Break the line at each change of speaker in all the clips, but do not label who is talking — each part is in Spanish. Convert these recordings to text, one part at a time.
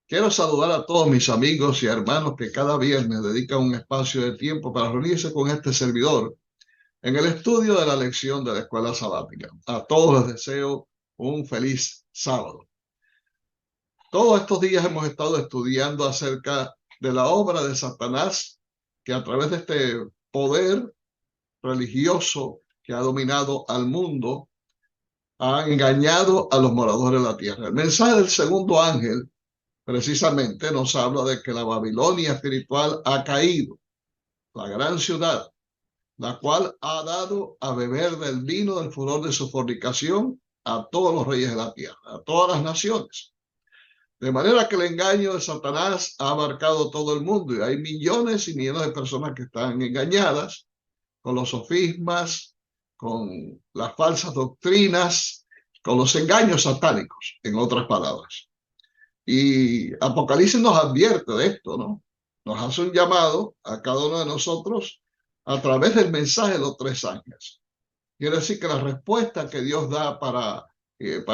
Quiero saludar a todos mis amigos y hermanos que cada viernes dedican un espacio de tiempo para reunirse con este servidor en el estudio de la lección de la escuela sabática. A todos les deseo un feliz sábado. Todos estos días hemos estado estudiando acerca de la obra de Satanás, que a través de este poder religioso que ha dominado al mundo, ha engañado a los moradores de la tierra. El mensaje del segundo ángel precisamente nos habla de que la Babilonia espiritual ha caído, la gran ciudad, la cual ha dado a beber del vino del furor de su fornicación a todos los reyes de la tierra, a todas las naciones. De manera que el engaño de Satanás ha abarcado todo el mundo y hay millones y millones de personas que están engañadas con los sofismas, con las falsas doctrinas, con los engaños satánicos, en otras palabras. Y Apocalipsis nos advierte de esto, ¿no? Nos hace un llamado a cada uno de nosotros a través del mensaje de los tres ángeles. Quiere decir que la respuesta que Dios da para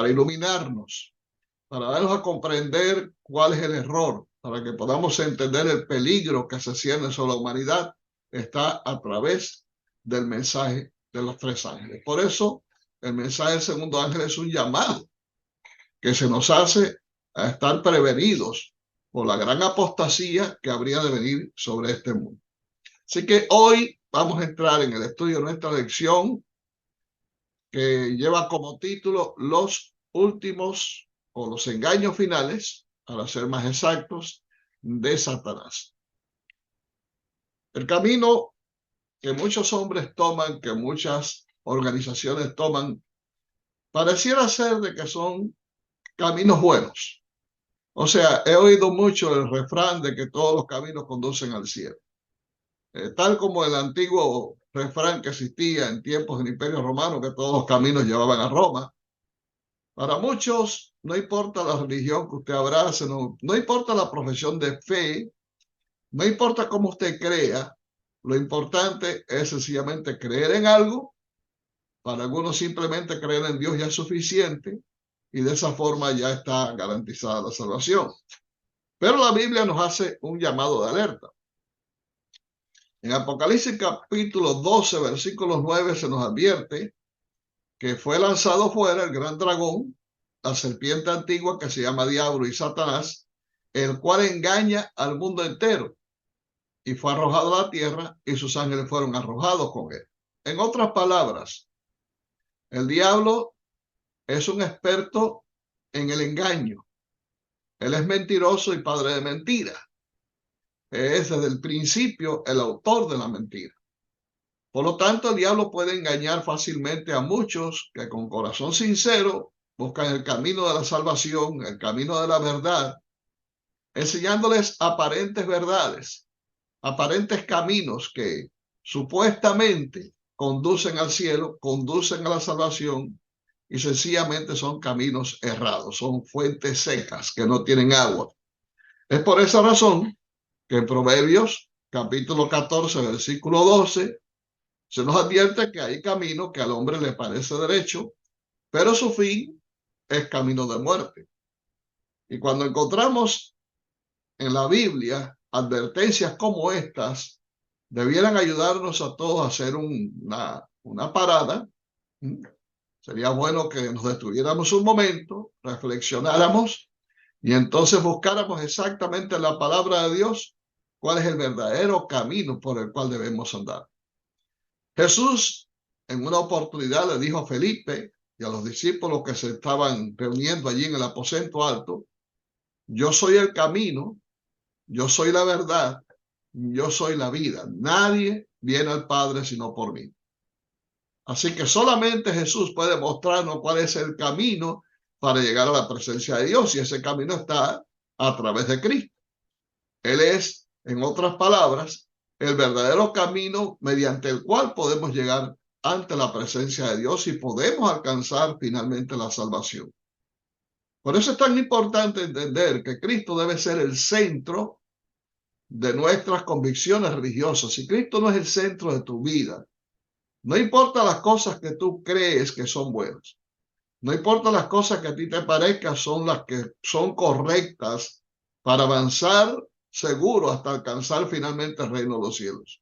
iluminarnos, para darnos a comprender cuál es el error, para que podamos entender el peligro que se cierne sobre la humanidad, está a través del mensaje de los tres ángeles. Por eso, el mensaje del segundo ángel es un llamado que se nos hace a estar prevenidos por la gran apostasía que habría de venir sobre este mundo. Así que hoy vamos a entrar en el estudio de nuestra lección que lleva como título Los últimos o los engaños finales, para ser más exactos, de Satanás. El camino que muchos hombres toman, que muchas organizaciones toman, pareciera ser de que son caminos buenos. O sea, he oído mucho el refrán de que todos los caminos conducen al cielo. Tal como el antiguo refrán que existía en tiempos del Imperio Romano, que todos los caminos llevaban a Roma. Para muchos, no importa la religión que usted abrace, no importa la profesión de fe, no importa cómo usted crea, lo importante es sencillamente creer en algo. Para algunos simplemente creer en Dios ya es suficiente y de esa forma ya está garantizada la salvación. Pero la Biblia nos hace un llamado de alerta. En Apocalipsis capítulo 12, versículos 9, se nos advierte que fue lanzado fuera el gran dragón, la serpiente antigua que se llama Diablo y Satanás, el cual engaña al mundo entero, y fue arrojado a la tierra y sus ángeles fueron arrojados con él. En otras palabras, el diablo es un experto en el engaño. Él es mentiroso y padre de mentira. Es desde el principio el autor de la mentira. Por lo tanto, el diablo puede engañar fácilmente a muchos que con corazón sincero buscan el camino de la salvación, el camino de la verdad, enseñándoles aparentes verdades, aparentes caminos que supuestamente conducen al cielo, conducen a la salvación y sencillamente son caminos errados, son fuentes secas que no tienen agua. Es por esa razón que en Proverbios capítulo 14, versículo 12, se nos advierte que hay camino que al hombre le parece derecho, pero su fin es camino de muerte. Y cuando encontramos en la Biblia advertencias como estas, debieran ayudarnos a todos a hacer una parada. Sería bueno que nos detuviéramos un momento, reflexionáramos y entonces buscáramos exactamente en la palabra de Dios cuál es el verdadero camino por el cual debemos andar. Jesús en una oportunidad le dijo a Felipe y a los discípulos que se estaban reuniendo allí en el aposento alto: yo soy el camino, yo soy la verdad, yo soy la vida. Nadie viene al Padre sino por mí. Así que solamente Jesús puede mostrarnos cuál es el camino para llegar a la presencia de Dios, y ese camino está a través de Cristo. Él es, en otras palabras, el verdadero camino mediante el cual podemos llegar ante la presencia de Dios y podemos alcanzar finalmente la salvación. Por eso es tan importante entender que Cristo debe ser el centro de nuestras convicciones religiosas. Si Cristo no es el centro de tu vida, no importa las cosas que tú crees que son buenas, no importa las cosas que a ti te parezcan son las que son correctas para avanzar seguro hasta alcanzar finalmente el reino de los cielos.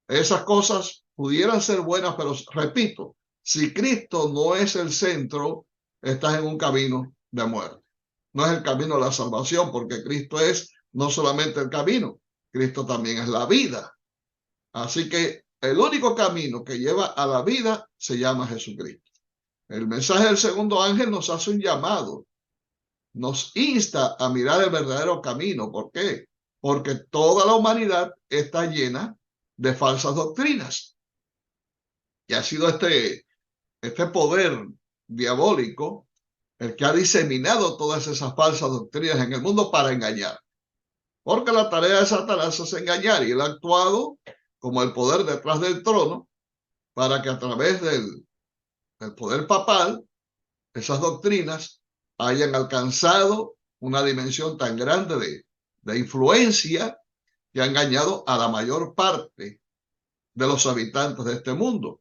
Esas cosas pudieran ser buenas, pero repito, si Cristo no es el centro, estás en un camino de muerte. No es el camino de la salvación, porque Cristo es no solamente el camino, Cristo también es la vida. Así que el único camino que lleva a la vida se llama Jesucristo. El mensaje del segundo ángel nos hace un llamado, nos insta a mirar el verdadero camino. ¿Por qué? Porque toda la humanidad está llena de falsas doctrinas. Y ha sido este poder diabólico el que ha diseminado todas esas falsas doctrinas en el mundo para engañar. Porque la tarea de Satanás es engañar, y él ha actuado como el poder detrás del trono para que a través del poder papal esas doctrinas hayan alcanzado una dimensión tan grande de influencia que ha engañado a la mayor parte de los habitantes de este mundo.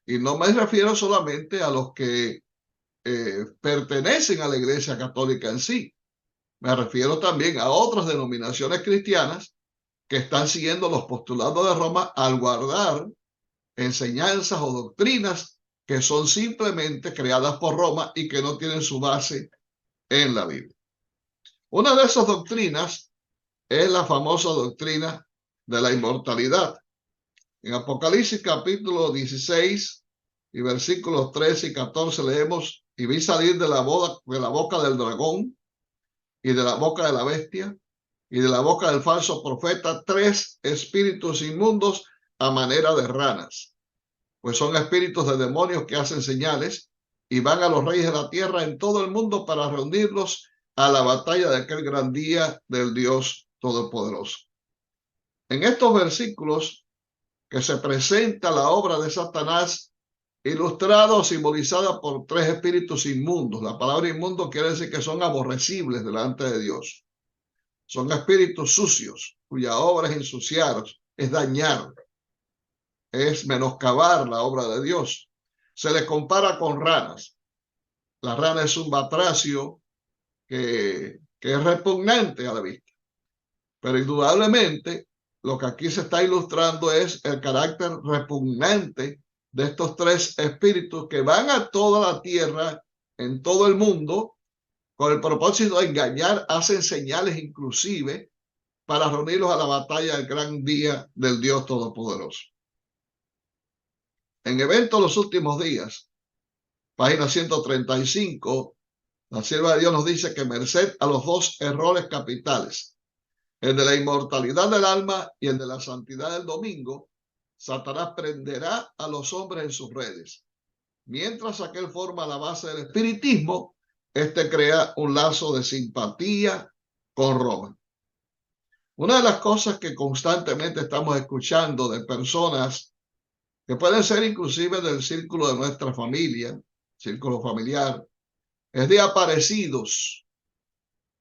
Y no me refiero solamente a los que pertenecen a la Iglesia Católica en sí. Me refiero también a otras denominaciones cristianas que están siguiendo los postulados de Roma al guardar enseñanzas o doctrinas que son simplemente creadas por Roma y que no tienen su base en la Biblia. Una de esas doctrinas es la famosa doctrina de la inmortalidad. En Apocalipsis capítulo 16 y versículos 13 y 14 leemos: y vi salir de la boca del dragón y de la boca de la bestia y de la boca del falso profeta 3 espíritus inmundos a manera de ranas, pues son espíritus de demonios que hacen señales y van a los reyes de la tierra en todo el mundo para reunirlos a la batalla de aquel gran día del Dios Todopoderoso. En estos versículos que se presenta la obra de Satanás, ilustrada o simbolizada por 3 espíritus inmundos. La palabra inmundo quiere decir que son aborrecibles delante de Dios. Son espíritus sucios, cuya obra es ensuciar, es dañar, es menoscabar la obra de Dios. Se les compara con ranas. La rana es un batracio que es repugnante a la vista. Pero indudablemente lo que aquí se está ilustrando es el carácter repugnante de estos 3 espíritus que van a toda la tierra, en todo el mundo, con el propósito de engañar, hacen señales inclusive para reunirlos a la batalla del gran día del Dios Todopoderoso. En Eventos de los Últimos Días, página 135, la sierva de Dios nos dice que merced a los 2 errores capitales, el de la inmortalidad del alma y el de la santidad del domingo, Satanás prenderá a los hombres en sus redes. Mientras aquel forma la base del espiritismo, este crea un lazo de simpatía con Roma. Una de las cosas que constantemente estamos escuchando de personas que pueden ser inclusive del círculo de nuestra familia, círculo familiar, es de aparecidos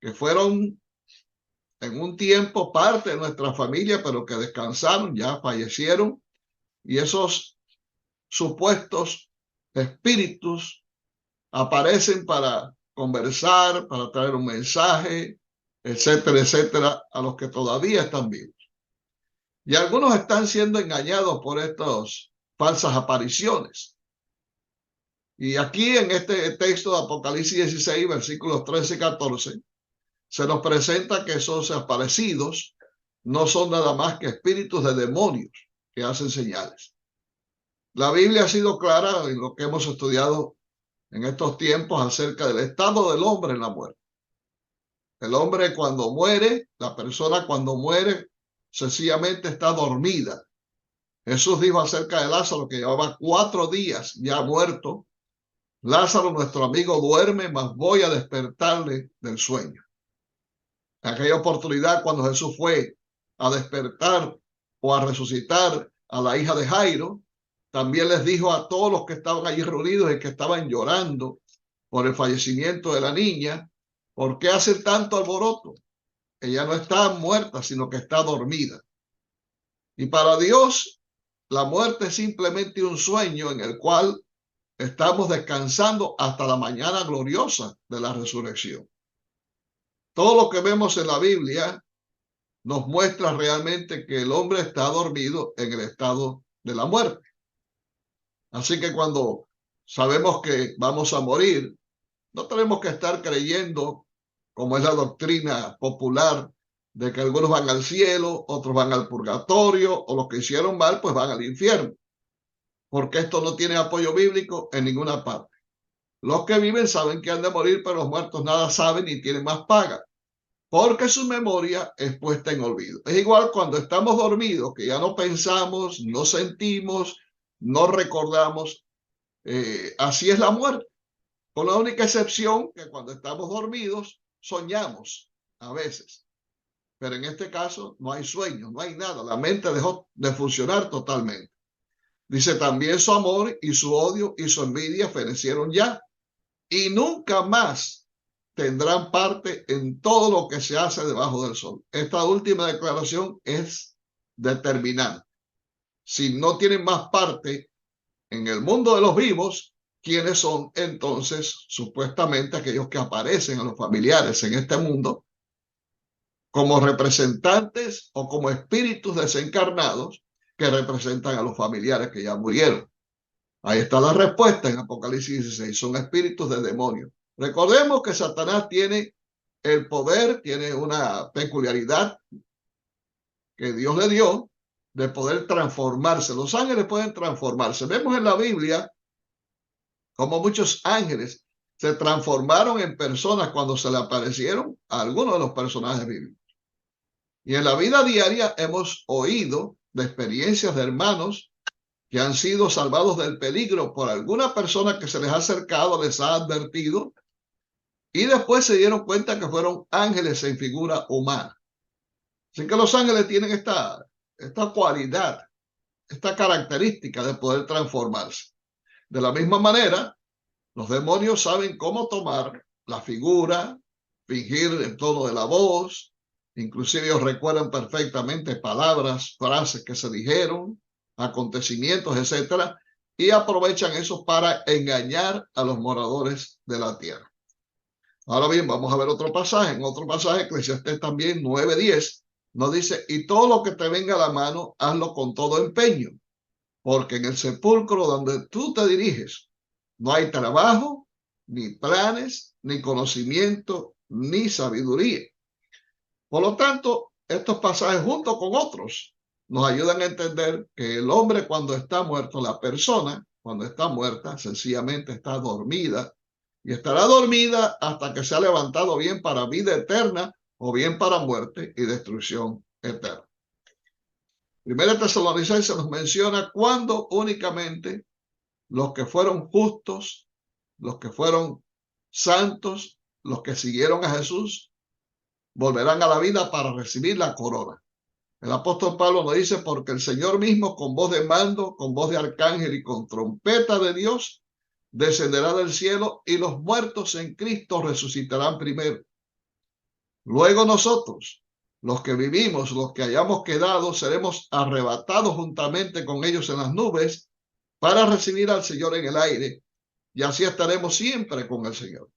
que fueron en un tiempo parte de nuestra familia, pero que descansaron, ya fallecieron, y esos supuestos espíritus aparecen para conversar, para traer un mensaje, etcétera, etcétera, a los que todavía están vivos. Y algunos están siendo engañados por estas falsas apariciones. Y aquí en este texto de Apocalipsis 16, versículos 13 y 14, se nos presenta que esos aparecidos no son nada más que espíritus de demonios que hacen señales. La Biblia ha sido clara en lo que hemos estudiado en estos tiempos acerca del estado del hombre en la muerte. El hombre cuando muere, la persona cuando muere, sencillamente está dormida. Jesús dijo acerca de Lázaro que llevaba 4 días ya muerto. Lázaro, nuestro amigo, duerme, mas voy a despertarle del sueño. En aquella oportunidad, cuando Jesús fue a despertar o a resucitar a la hija de Jairo, también les dijo a todos los que estaban allí reunidos y que estaban llorando por el fallecimiento de la niña: ¿por qué hacen tanto alboroto? Ella no está muerta, sino que está dormida. Y para Dios, la muerte es simplemente un sueño en el cual estamos descansando hasta la mañana gloriosa de la resurrección. Todo lo que vemos en la Biblia nos muestra realmente que el hombre está dormido en el estado de la muerte. Así que cuando sabemos que vamos a morir, no tenemos que estar creyendo, como es la doctrina popular, de que algunos van al cielo, otros van al purgatorio, o los que hicieron mal, pues van al infierno, porque esto no tiene apoyo bíblico en ninguna parte. Los que viven saben que han de morir, pero los muertos nada saben ni tienen más paga, porque su memoria es puesta en olvido. Es igual cuando estamos dormidos, que ya no pensamos, no sentimos, no recordamos. Así es la muerte, con la única excepción que cuando estamos dormidos soñamos a veces, pero en este caso no hay sueño, no hay nada, la mente dejó de funcionar totalmente. Dice, también su amor y su odio y su envidia fenecieron ya, y nunca más tendrán parte en todo lo que se hace debajo del sol. Esta última declaración es determinante. Si no tienen más parte en el mundo de los vivos, ¿quiénes son entonces supuestamente aquellos que aparecen a los familiares en este mundo como representantes o como espíritus desencarnados que representan a los familiares que ya murieron? Ahí está la respuesta en Apocalipsis 16. Son espíritus de demonios. Recordemos que Satanás tiene el poder, tiene una peculiaridad que Dios le dio de poder transformarse. Los ángeles pueden transformarse. Vemos en la Biblia como muchos ángeles se transformaron en personas cuando se le aparecieron a algunos de los personajes bíblicos. Y en la vida diaria hemos oído de experiencias de hermanos que han sido salvados del peligro por alguna persona que se les ha acercado, les ha advertido, y después se dieron cuenta que fueron ángeles en figura humana. Así que los ángeles tienen esta cualidad, esta característica de poder transformarse. De la misma manera, los demonios saben cómo tomar la figura, fingir el tono de la voz, inclusive ellos recuerdan perfectamente palabras, frases que se dijeron, acontecimientos, etcétera, y aprovechan eso para engañar a los moradores de la tierra. Ahora bien, vamos a ver otro pasaje. En otro pasaje, Eclesiastés también 9:10, nos dice, y todo lo que te venga a la mano, hazlo con todo empeño, porque en el sepulcro donde tú te diriges, no hay trabajo, ni planes, ni conocimiento, ni sabiduría. Por lo tanto, estos pasajes junto con otros nos ayudan a entender que el hombre cuando está muerto, la persona cuando está muerta, sencillamente está dormida y estará dormida hasta que se ha levantado bien para vida eterna o bien para muerte y destrucción eterna. Primera Tesalonicenses nos menciona cuando únicamente los que fueron justos, los que fueron santos, los que siguieron a Jesús, volverán a la vida para recibir la corona. El apóstol Pablo nos dice, porque el Señor mismo con voz de mando, con voz de arcángel y con trompeta de Dios, descenderá del cielo y los muertos en Cristo resucitarán primero. Luego nosotros, los que vivimos, los que hayamos quedado, seremos arrebatados juntamente con ellos en las nubes para recibir al Señor en el aire, y así estaremos siempre con el Señor.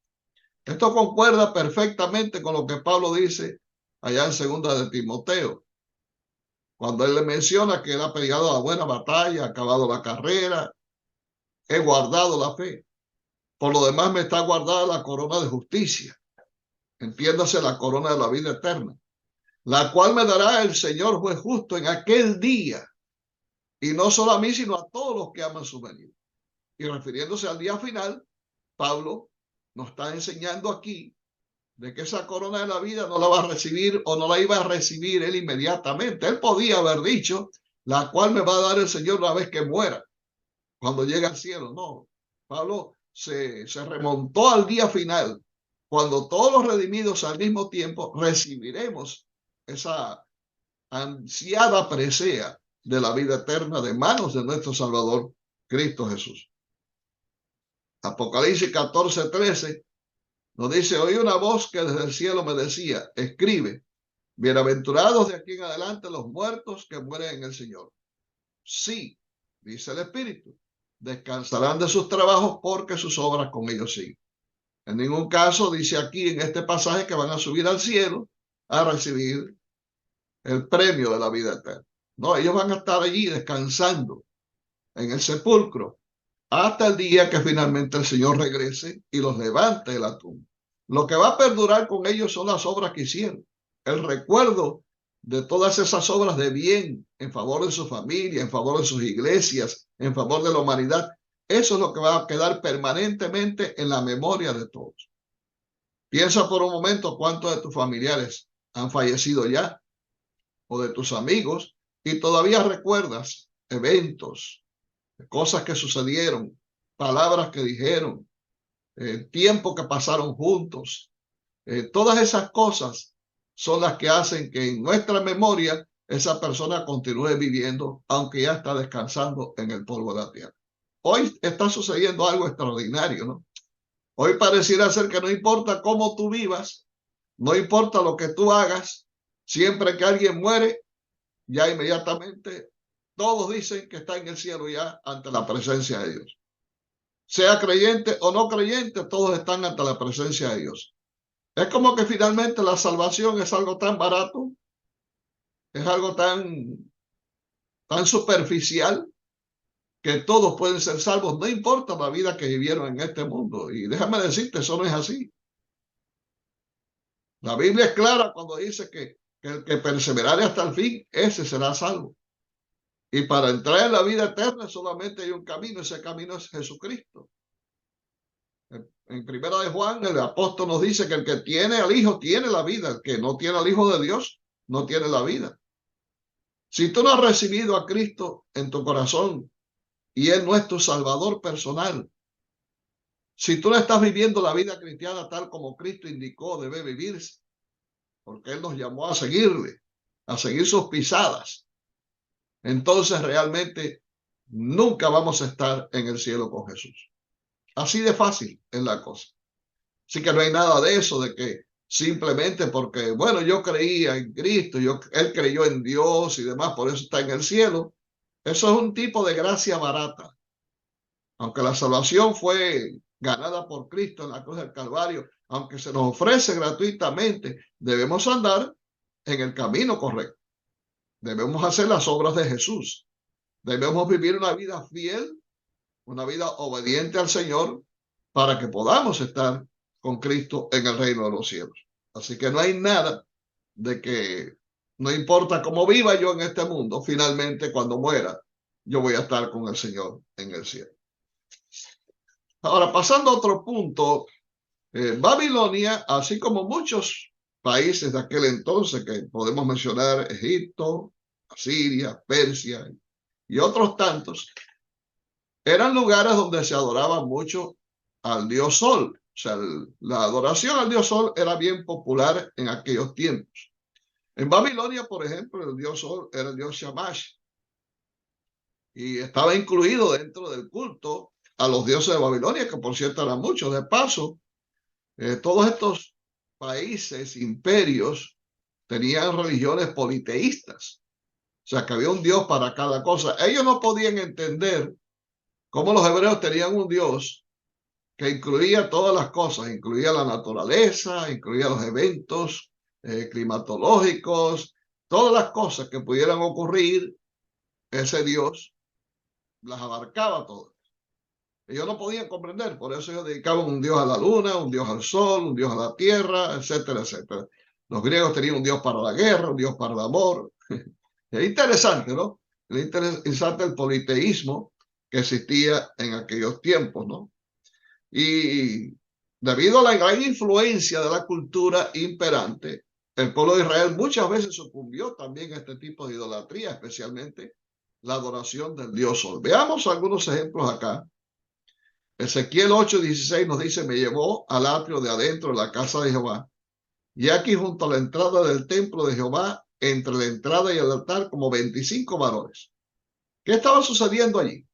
Esto concuerda perfectamente con lo que Pablo dice allá en segunda de Timoteo, cuando él le menciona que él ha peleado la buena batalla, ha acabado la carrera, he guardado la fe. Por lo demás me está guardada la corona de justicia, entiéndase la corona de la vida eterna, la cual me dará el Señor juez justo en aquel día, y no solo a mí, sino a todos los que aman su venida. Y refiriéndose al día final, Pablo nos está enseñando aquí de que esa corona de la vida no la va a recibir o no la iba a recibir él inmediatamente. Él podía haber dicho, la cual me va a dar el Señor una vez que muera, cuando llegue al cielo. No, Pablo se remontó al día final, cuando todos los redimidos al mismo tiempo recibiremos esa ansiada presea de la vida eterna de manos de nuestro Salvador, Cristo Jesús. Apocalipsis 14:13 nos dice, oí una voz que desde el cielo me decía, escribe, bienaventurados de aquí en adelante los muertos que mueren en el Señor. Sí, dice el Espíritu, descansarán de sus trabajos porque sus obras con ellos siguen. En ningún caso dice aquí en este pasaje que van a subir al cielo a recibir el premio de la vida eterna. No, ellos van a estar allí descansando en el sepulcro hasta el día que finalmente el Señor regrese y los levante de la tumba. Lo que va a perdurar con ellos son las obras que hicieron, el recuerdo de todas esas obras de bien en favor de su familia, en favor de sus iglesias, en favor de la humanidad. Eso es lo que va a quedar permanentemente en la memoria de todos. Piensa por un momento cuántos de tus familiares han fallecido ya, o de tus amigos, y todavía recuerdas eventos, cosas que sucedieron, palabras que dijeron, tiempo que pasaron juntos. Todas esas cosas son las que hacen que en nuestra memoria esa persona continúe viviendo, aunque ya está descansando en el polvo de la tierra. Hoy está sucediendo algo extraordinario, ¿no? Hoy pareciera ser que no importa cómo tú vivas, no importa lo que tú hagas, siempre que alguien muere, ya inmediatamente todos dicen que está en el cielo ya ante la presencia de Dios. Sea creyente o no creyente, todos están ante la presencia de Dios. Es como que finalmente la salvación es algo tan barato, es algo tan superficial, que todos pueden ser salvos, no importa la vida que vivieron en este mundo. Y déjame decirte, eso no es así. La Biblia es clara cuando dice que el que perseverare hasta el fin, ese será salvo. Y para entrar en la vida eterna solamente hay un camino, ese camino es Jesucristo. En primera de Juan, el apóstol nos dice que el que tiene al Hijo tiene la vida, el que no tiene al Hijo de Dios no tiene la vida. Si tú no has recibido a Cristo en tu corazón y Él no es tu Salvador personal, si tú no estás viviendo la vida cristiana tal como Cristo indicó debe vivirse, porque Él nos llamó a seguirle, a seguir sus pisadas, entonces realmente nunca vamos a estar en el cielo con Jesús. Así de fácil es la cosa. Así que no hay nada de eso, de que simplemente porque, bueno, yo creía en Cristo, él creyó en Dios y demás, por eso está en el cielo. Eso es un tipo de gracia barata. Aunque la salvación fue ganada por Cristo en la cruz del Calvario, aunque se nos ofrece gratuitamente, debemos andar en el camino correcto. Debemos hacer las obras de Jesús. Debemos vivir una vida fiel, una vida obediente al Señor, para que podamos estar con Cristo en el reino de los cielos. Así que no hay nada de que no importa cómo viva yo en este mundo, finalmente cuando muera, yo voy a estar con el Señor en el cielo. Ahora, pasando a otro punto, Babilonia, así como muchos países de aquel entonces, que podemos mencionar Egipto, Asiria, Persia y otros tantos, eran lugares donde se adoraba mucho al dios Sol. O sea, la adoración al dios Sol era bien popular en aquellos tiempos. En Babilonia, por ejemplo, el dios Sol era el dios Shamash y estaba incluido dentro del culto a los dioses de Babilonia, que por cierto eran muchos. De paso, todos estos países, imperios, tenían religiones politeístas. O sea, que había un dios para cada cosa. Ellos no podían entender cómo los hebreos tenían un dios que incluía todas las cosas, incluía la naturaleza, incluía los eventos climatológicos, todas las cosas que pudieran ocurrir, ese Dios las abarcaba todas. Ellos no podían comprender, por eso ellos dedicaban un Dios a la luna, un Dios al sol, un Dios a la tierra, etcétera, etcétera. Los griegos tenían un Dios para la guerra, un Dios para el amor. Es interesante, ¿no? Es interesante el politeísmo que existía en aquellos tiempos, ¿no? Y debido a la gran influencia de la cultura imperante, el pueblo de Israel muchas veces sucumbió también a este tipo de idolatría, especialmente la adoración del dios Sol. Veamos algunos ejemplos acá. Ezequiel 8:16 nos dice, me llevó al atrio de adentro de la casa de Jehová, y aquí junto a la entrada del templo de Jehová, entre la entrada y el altar, como 25 varones. ¿Qué estaba sucediendo allí?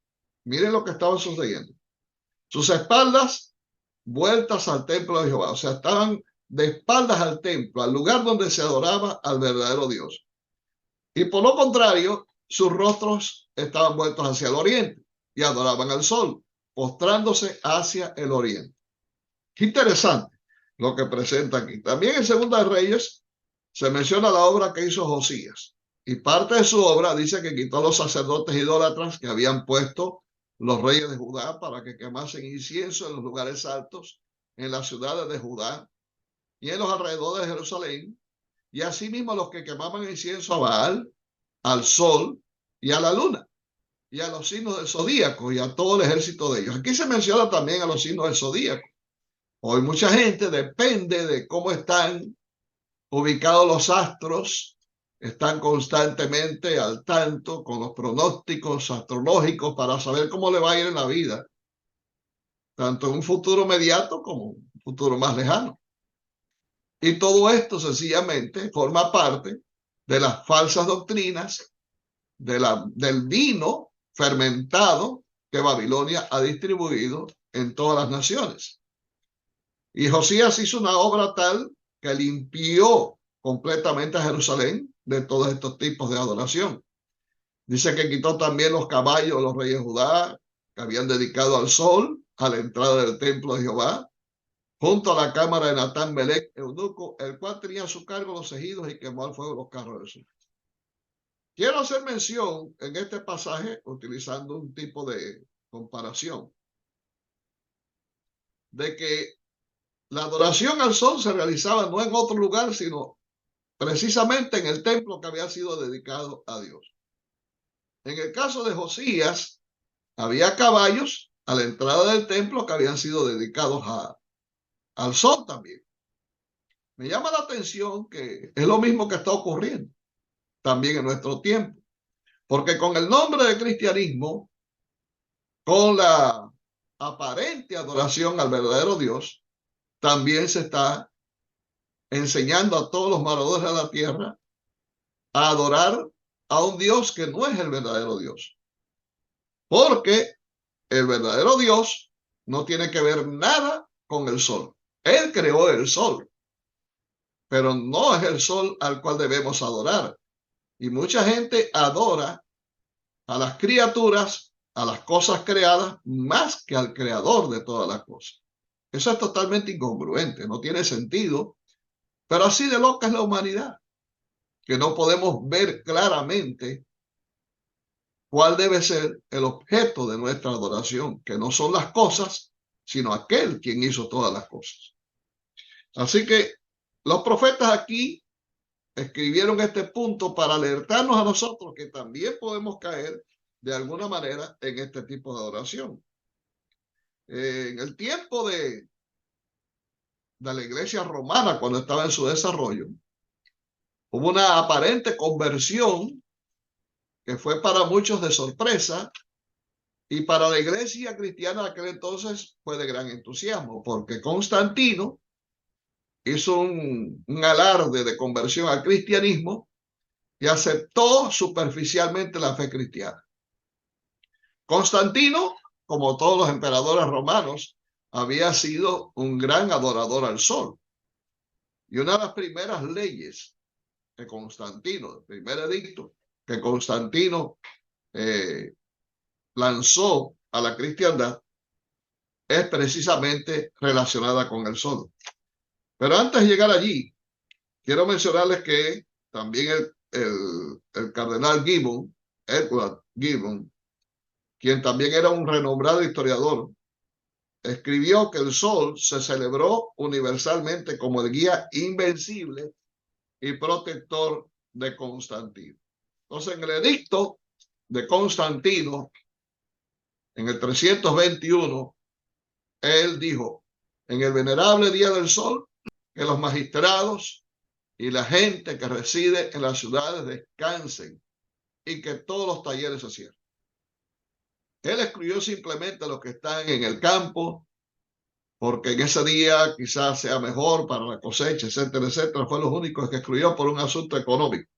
Miren lo que estaba sucediendo. Sus espaldas vueltas al templo de Jehová, o sea, estaban de espaldas al templo, al lugar donde se adoraba al verdadero Dios. Y por lo contrario, sus rostros estaban vueltos hacia el oriente y adoraban al sol, postrándose hacia el oriente. Qué interesante lo que presenta aquí. También en Segunda de Reyes se menciona la obra que hizo Josías. Y parte de su obra dice que quitó a los sacerdotes idólatras que habían puesto los reyes de Judá para que quemasen incienso en los lugares altos, en las ciudades de Judá y en los alrededores de Jerusalén, y asimismo los que quemaban incienso a Baal, al sol y a la luna, y a los signos del zodíaco y a todo el ejército de ellos. Aquí se menciona también a los signos del zodíaco. Hoy mucha gente depende de cómo están ubicados los astros, están constantemente al tanto con los pronósticos astrológicos para saber cómo le va a ir en la vida, tanto en un futuro inmediato como un futuro más lejano. Y todo esto sencillamente forma parte de las falsas doctrinas del vino fermentado que Babilonia ha distribuido en todas las naciones. Y Josías hizo una obra tal que limpió completamente a Jerusalén de todos estos tipos de adoración. Dice que quitó también los caballos de los reyes de Judá que habían dedicado al sol a la entrada del templo de Jehová, junto a la cámara de Natán Melech, eunuco, el cual tenía a su cargo los ejidos y quemó al fuego los carros del sur. Quiero hacer mención en este pasaje, utilizando un tipo de comparación, de que la adoración al sol se realizaba no en otro lugar, sino precisamente en el templo que había sido dedicado a Dios. En el caso de Josías, había caballos a la entrada del templo que habían sido dedicados al sol también. Me llama la atención que es lo mismo que está ocurriendo también en nuestro tiempo, porque con el nombre de cristianismo, con la aparente adoración al verdadero Dios, también se está enseñando a todos los moradores de la tierra a adorar a un Dios que no es el verdadero Dios. Porque el verdadero Dios no tiene que ver nada con el sol. Él creó el sol, pero no es el sol al cual debemos adorar. Y mucha gente adora a las criaturas, a las cosas creadas, más que al creador de todas las cosas. Eso es totalmente incongruente, no tiene sentido, pero así de loca es la humanidad, que no podemos ver claramente cuál debe ser el objeto de nuestra adoración, que no son las cosas, sino aquel quien hizo todas las cosas. Así que los profetas aquí escribieron este punto para alertarnos a nosotros que también podemos caer de alguna manera en este tipo de adoración. En el tiempo de la iglesia romana, cuando estaba en su desarrollo, hubo una aparente conversión que fue para muchos de sorpresa y para la iglesia cristiana de aquel entonces fue de gran entusiasmo, porque Constantino hizo un alarde de conversión al cristianismo y aceptó superficialmente la fe cristiana. Constantino, como todos los emperadores romanos, había sido un gran adorador al sol. Y una de las primeras leyes de Constantino, el primer edicto que Constantino lanzó a la cristiandad, es precisamente relacionada con el sol. Pero antes de llegar allí, quiero mencionarles que también el cardenal Gibbon, Edward Gibbon, quien también era un renombrado historiador, escribió que el sol se celebró universalmente como el guía invencible y protector de Constantino. Entonces, en el edicto de Constantino, en el 321, él dijo, en el venerable día del sol, que los magistrados y la gente que reside en las ciudades descansen y que todos los talleres se cierren. Él excluyó simplemente a los que están en el campo, porque en ese día quizás sea mejor para la cosecha, etcétera, etcétera. Fue los únicos que excluyó por un asunto económico.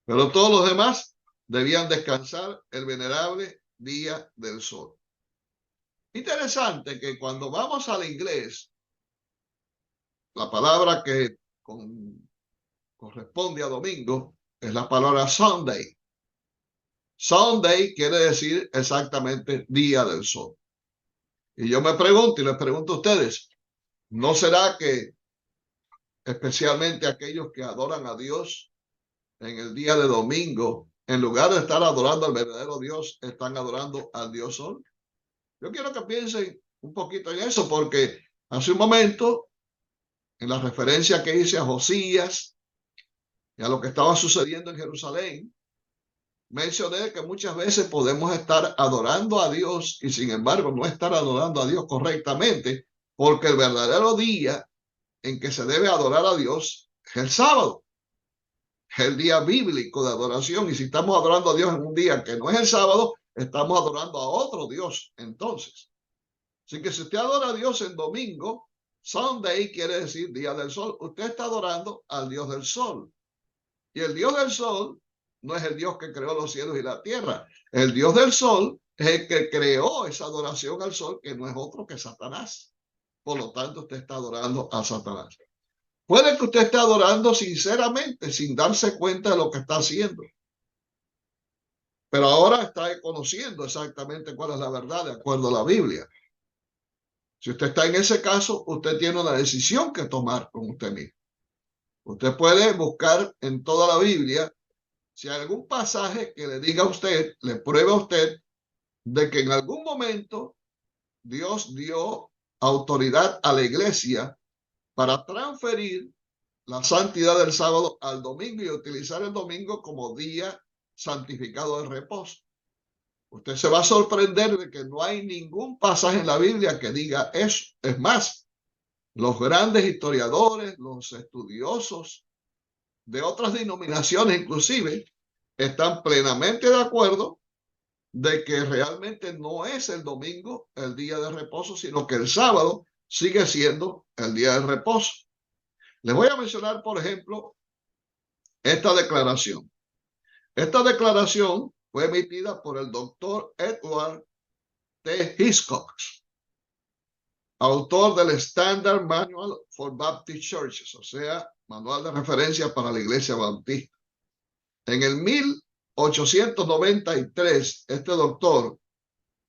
Pero todos los demás debían descansar el venerable día del sol. Interesante que cuando vamos al inglés, la palabra que corresponde a domingo es la palabra Sunday. Sunday quiere decir exactamente día del sol. Y yo me pregunto y les pregunto a ustedes, ¿No será que especialmente aquellos que adoran a Dios en el día de domingo, en lugar de estar adorando al verdadero Dios, están adorando al Dios Sol? Yo quiero que piensen un poquito en eso, porque hace un momento, en la referencia que hice a Josías y a lo que estaba sucediendo en Jerusalén, mencioné que muchas veces podemos estar adorando a Dios y sin embargo no estar adorando a Dios correctamente, porque el verdadero día en que se debe adorar a Dios es el sábado, es el día bíblico de adoración. Y si estamos adorando a Dios en un día que no es el sábado, estamos adorando a otro Dios entonces. Así que si usted adora a Dios en domingo, Sunday quiere decir día del sol, usted está adorando al Dios del sol. Y el Dios del sol no es el Dios que creó los cielos y la tierra. El Dios del sol es el que creó esa adoración al sol, que no es otro que Satanás. Por lo tanto, usted está adorando a Satanás. Puede que usted esté adorando sinceramente, sin darse cuenta de lo que está haciendo. Pero ahora está conociendo exactamente cuál es la verdad de acuerdo a la Biblia. Si usted está en ese caso, usted tiene una decisión que tomar con usted mismo. Usted puede buscar en toda la Biblia si hay algún pasaje que le diga a usted, le pruebe a usted de que en algún momento Dios dio autoridad a la iglesia para transferir la santidad del sábado al domingo y utilizar el domingo como día santificado de reposo. Usted se va a sorprender de que no hay ningún pasaje en la Biblia que diga eso. Es más, los grandes historiadores, los estudiosos de otras denominaciones inclusive, están plenamente de acuerdo de que realmente no es el domingo el día de reposo, sino que el sábado sigue siendo el día de reposo. Les voy a mencionar, por ejemplo, esta declaración. Esta declaración fue emitida por el doctor Edward T. Hiscox, autor del Standard Manual for Baptist Churches, o sea, manual de referencia para la iglesia bautista. En el 1893, este doctor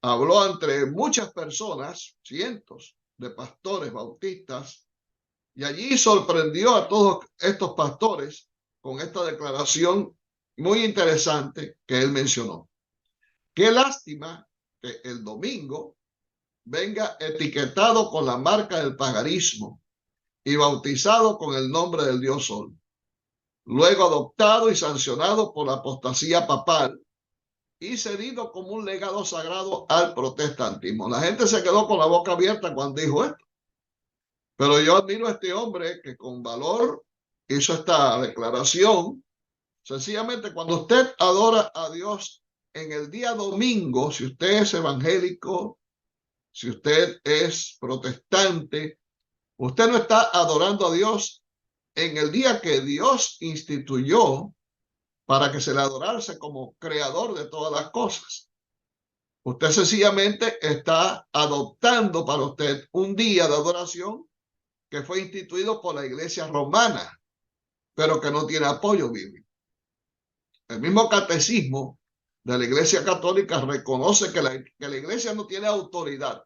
habló entre muchas personas, cientos de pastores bautistas, y allí sorprendió a todos estos pastores con esta declaración muy interesante que él mencionó. Qué lástima que el domingo venga etiquetado con la marca del paganismo y bautizado con el nombre del Dios Sol, luego adoptado y sancionado por la apostasía papal y cedido como un legado sagrado al protestantismo. La gente se quedó con la boca abierta cuando dijo esto. Pero yo admiro a este hombre que con valor hizo esta declaración. Sencillamente, cuando usted adora a Dios en el día domingo, si usted es evangélico, si usted es protestante, usted no está adorando a Dios en el día que Dios instituyó para que se le adorase como creador de todas las cosas. Usted sencillamente está adoptando para usted un día de adoración que fue instituido por la Iglesia romana, pero que no tiene apoyo bíblico. El mismo catecismo de la Iglesia Católica reconoce que la Iglesia no tiene autoridad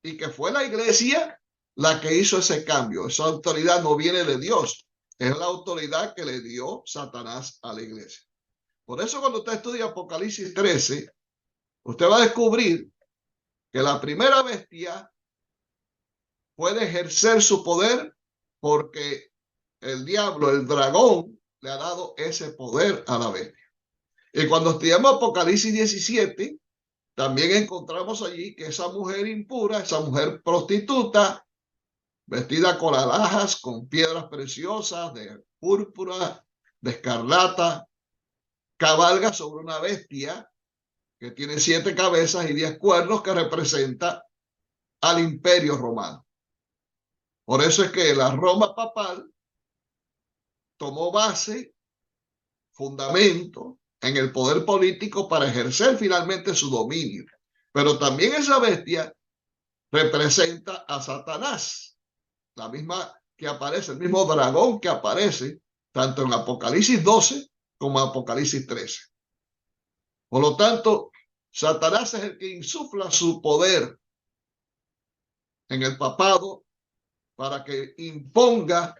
y que fue la Iglesia la que hizo ese cambio. Esa autoridad no viene de Dios, es la autoridad que le dio Satanás a la Iglesia. Por eso cuando usted estudia Apocalipsis 13, usted va a descubrir que la primera bestia puede ejercer su poder porque el diablo, el dragón, le ha dado ese poder a la bestia. Y cuando estudiamos Apocalipsis 17, también encontramos allí que esa mujer impura, esa mujer prostituta, vestida con alhajas, con piedras preciosas, de púrpura, de escarlata, cabalga sobre una bestia que tiene 7 cabezas y 10 cuernos que representa al imperio romano. Por eso es que la Roma papal tomó base, fundamento en el poder político para ejercer finalmente su dominio. Pero también esa bestia representa a Satanás, la misma que aparece, el mismo dragón que aparece tanto en Apocalipsis 12 como en Apocalipsis 13. Por lo tanto, Satanás es el que insufla su poder en el papado para que imponga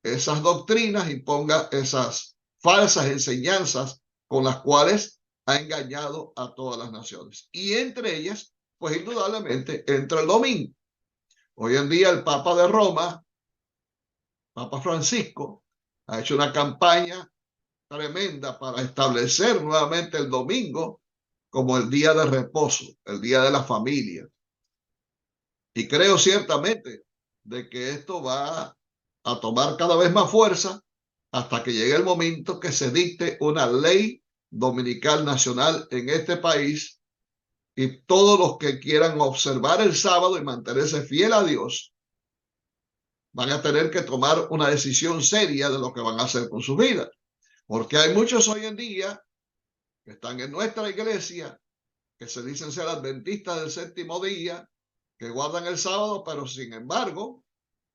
esas doctrinas, imponga esas falsas enseñanzas con las cuales ha engañado a todas las naciones. Y entre ellas, pues indudablemente, entra el domingo. Hoy en día el Papa de Roma, Papa Francisco, ha hecho una campaña tremenda para establecer nuevamente el domingo como el día de reposo, el día de la familia. Y creo ciertamente de que esto va a tomar cada vez más fuerza hasta que llegue el momento que se dicte una ley dominical nacional en este país y todos los que quieran observar el sábado y mantenerse fiel a Dios van a tener que tomar una decisión seria de lo que van a hacer con sus vidas. Porque hay muchos hoy en día que están en nuestra iglesia, que se dicen ser adventistas del séptimo día, que guardan el sábado, pero sin embargo,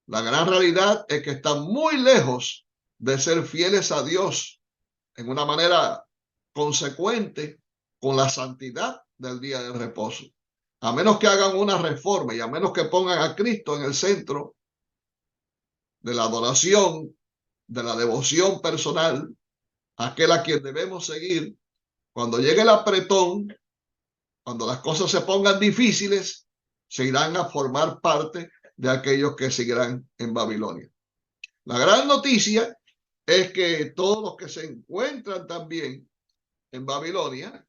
la gran realidad es que están muy lejos de ser fieles a Dios en una manera consecuente con la santidad del día de reposo. A menos que hagan una reforma y a menos que pongan a Cristo en el centro de la adoración, de la devoción personal, aquel a quien debemos seguir, cuando llegue el apretón, cuando las cosas se pongan difíciles, se irán a formar parte de aquellos que seguirán en Babilonia. La gran noticia es que todos los que se encuentran también en Babilonia,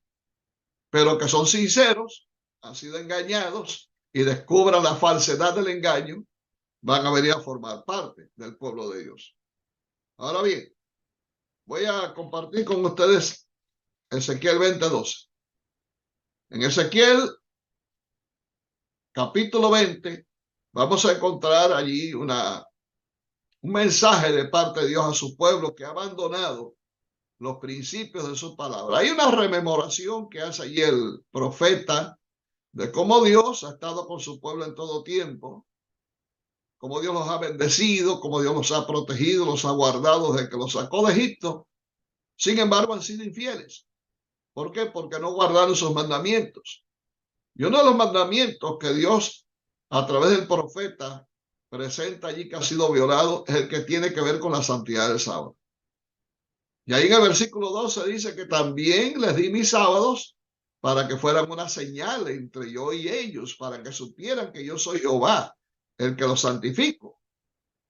pero que son sinceros, han sido engañados y descubran la falsedad del engaño, van a venir a formar parte del pueblo de Dios. Ahora bien, voy a compartir con ustedes Ezequiel 20:12. En Ezequiel capítulo 20 vamos a encontrar allí un mensaje de parte de Dios a su pueblo que ha abandonado los principios de su palabra. Hay una rememoración que hace allí el profeta de cómo Dios ha estado con su pueblo en todo tiempo, cómo Dios los ha bendecido, cómo Dios los ha protegido, los ha guardado desde que los sacó de Egipto. Sin embargo, han sido infieles. ¿Por qué? Porque no guardaron sus mandamientos. Y uno de los mandamientos que Dios, a través del profeta, presenta allí que ha sido violado es el que tiene que ver con la santidad del sábado. Y ahí en el versículo 12 dice que también les di mis sábados para que fueran una señal entre yo y ellos, para que supieran que yo soy Jehová, el que los santifico.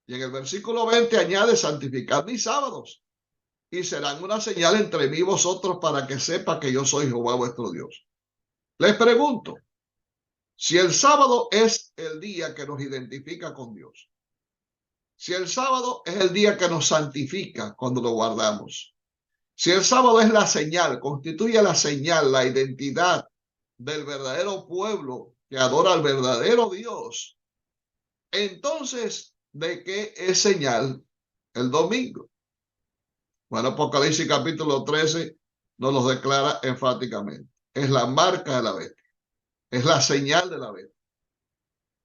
Y en el versículo 20 añade, santificad mis sábados y serán una señal entre mí y vosotros para que sepa que yo soy Jehová vuestro Dios. Les pregunto, si el sábado es el día que nos identifica con Dios, si el sábado es el día que nos santifica cuando lo guardamos, si el sábado es la señal, constituye la señal, la identidad del verdadero pueblo que adora al verdadero Dios, entonces, ¿de qué es señal el domingo? Bueno, Apocalipsis capítulo 13 nos lo declara enfáticamente. Es la marca de la bestia, es la señal de la bestia.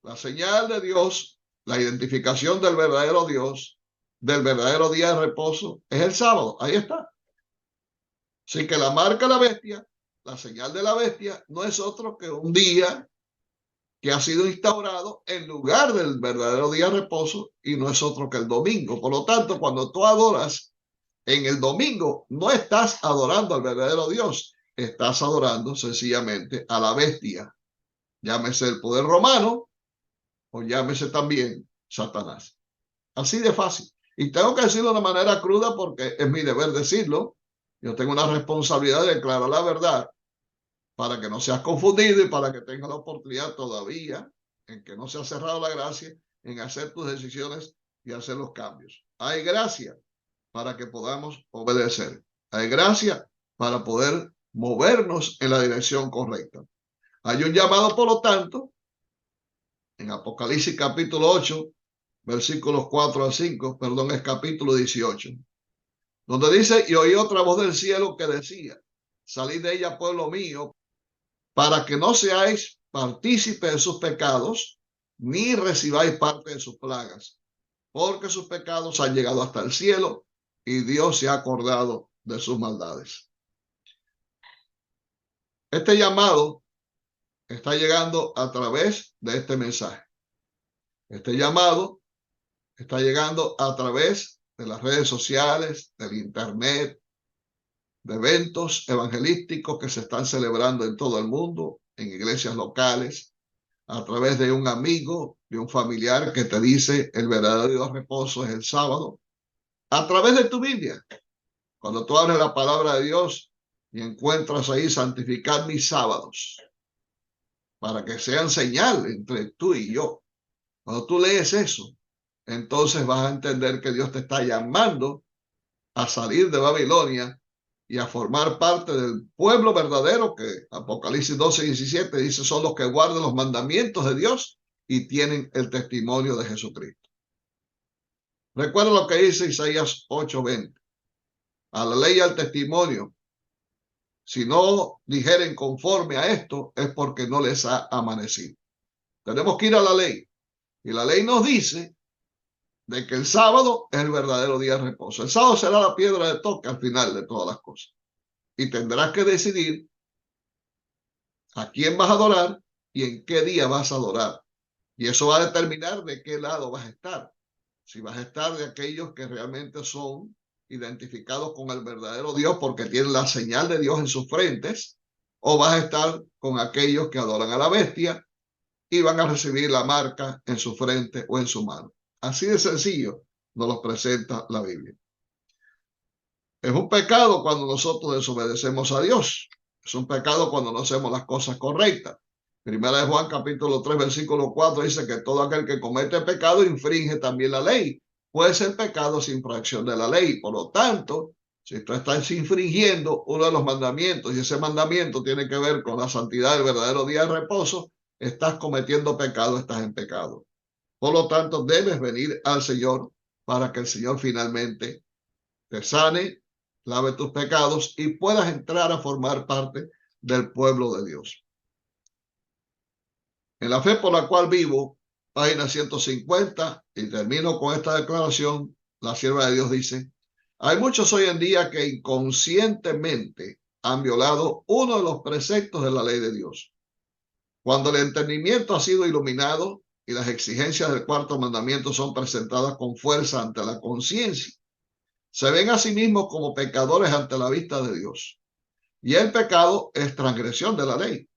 La señal de Dios, la identificación del verdadero Dios, del verdadero día de reposo, es el sábado. Ahí está. Así que la marca de la bestia, la señal de la bestia, no es otro que un día que ha sido instaurado en lugar del verdadero día de reposo y no es otro que el domingo. Por lo tanto, cuando tú adoras en el domingo, no estás adorando al verdadero Dios, estás adorando sencillamente a la bestia. Llámese el poder romano o llámese también Satanás. Así de fácil. Y tengo que decirlo de una manera cruda porque es mi deber decirlo. Yo tengo una responsabilidad de declarar la verdad para que no seas confundido y para que tengas la oportunidad todavía, en que no se ha cerrado la gracia, en hacer tus decisiones y hacer los cambios. Hay gracia para que podamos obedecer. Hay gracia para poder movernos en la dirección correcta. Hay un llamado, por lo tanto, en Apocalipsis capítulo 8, versículos 4 a 5, perdón, es capítulo 18, donde dice, y oí otra voz del cielo que decía, salid de ella, pueblo mío, para que no seáis partícipes de sus pecados, ni recibáis parte de sus plagas, porque sus pecados han llegado hasta el cielo, y Dios se ha acordado de sus maldades. Este llamado está llegando a través de este mensaje. Este llamado Está llegando a través de las redes sociales, del internet, de eventos evangelísticos que se están celebrando en todo el mundo, en iglesias locales, a través de un amigo, de un familiar que te dice el verdadero reposo es el sábado, a través de tu Biblia. Cuando tú abres la palabra de Dios y encuentras ahí santificar mis sábados, para que sean señal entre tú y yo. Cuando tú lees eso, entonces vas a entender que Dios te está llamando a salir de Babilonia y a formar parte del pueblo verdadero que Apocalipsis 12:17 dice son los que guardan los mandamientos de Dios y tienen el testimonio de Jesucristo. Recuerda lo que dice Isaías 8:20. A la ley y al testimonio, si no dijeren conforme a esto, es porque no les ha amanecido. Tenemos que ir a la ley. Y la ley nos dice de que el sábado es el verdadero día de reposo. El sábado será la piedra de toque al final de todas las cosas. Y tendrás que decidir a quién vas a adorar y en qué día vas a adorar. Y eso va a determinar de qué lado vas a estar. Si vas a estar de aquellos que realmente son identificados con el verdadero Dios porque tienen la señal de Dios en sus frentes, o vas a estar con aquellos que adoran a la bestia y van a recibir la marca en su frente o en su mano. Así de sencillo nos lo presenta la Biblia. Es un pecado cuando nosotros desobedecemos a Dios. Es un pecado cuando no hacemos las cosas correctas. Primera de Juan capítulo 3 versículo 4 dice que todo aquel que comete pecado infringe también la ley. Puede ser pecado sin infracción de la ley. Por lo tanto, si tú estás infringiendo uno de los mandamientos y ese mandamiento tiene que ver con la santidad del verdadero día de reposo, estás cometiendo pecado, estás en pecado. Por lo tanto, debes venir al Señor para que el Señor finalmente te sane, lave tus pecados y puedas entrar a formar parte del pueblo de Dios. En la fe por la cual vivo, página 150, y termino con esta declaración, la sierva de Dios dice, hay muchos hoy en día que inconscientemente han violado uno de los preceptos de la ley de Dios. Cuando el entendimiento ha sido iluminado y las exigencias del cuarto mandamiento son presentadas con fuerza ante la conciencia, se ven a sí mismos como pecadores ante la vista de Dios. Y el pecado es transgresión de la ley.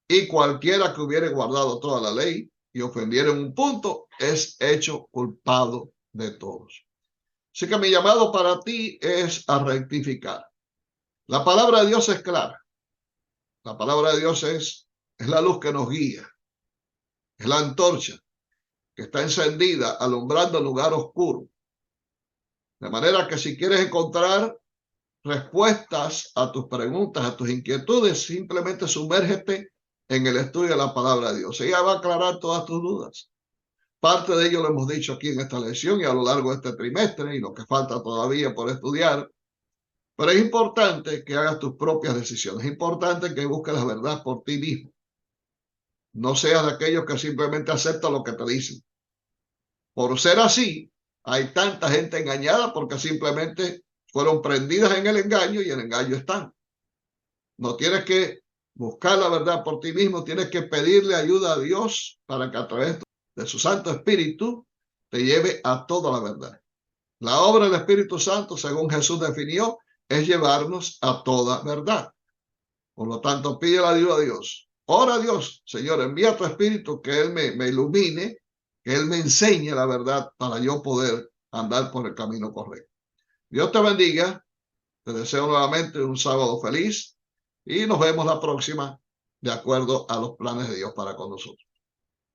Y cualquiera que hubiere guardado toda la ley y ofendiera en un punto es hecho culpado de todos. Así que mi llamado para ti es a rectificar. La palabra de Dios es clara. La palabra de Dios es la luz que nos guía. Es la antorcha que está encendida alumbrando el lugar oscuro. De manera que si quieres encontrar respuestas a tus preguntas, a tus inquietudes, simplemente sumérgete en el estudio de la palabra de Dios. Ella va a aclarar todas tus dudas. Parte de ello lo hemos dicho aquí en esta lección y a lo largo de este trimestre y lo que falta todavía por estudiar. Pero es importante que hagas tus propias decisiones. Es importante que busques la verdad por ti mismo. No seas de aquellos que simplemente aceptan lo que te dicen. Por ser así, hay tanta gente engañada porque simplemente fueron prendidas en el engaño y el engaño están. No tienes que buscar la verdad por ti mismo, tienes que pedirle ayuda a Dios para que a través de su Santo Espíritu te lleve a toda la verdad. La obra del Espíritu Santo, según Jesús definió, es llevarnos a toda verdad. Por lo tanto, pide la ayuda a Dios. Ora a Dios, Señor, envía tu Espíritu que Él me ilumine, que Él me enseñe la verdad para yo poder andar por el camino correcto. Dios te bendiga. Te deseo nuevamente un sábado feliz y nos vemos la próxima de acuerdo a los planes de Dios para con nosotros.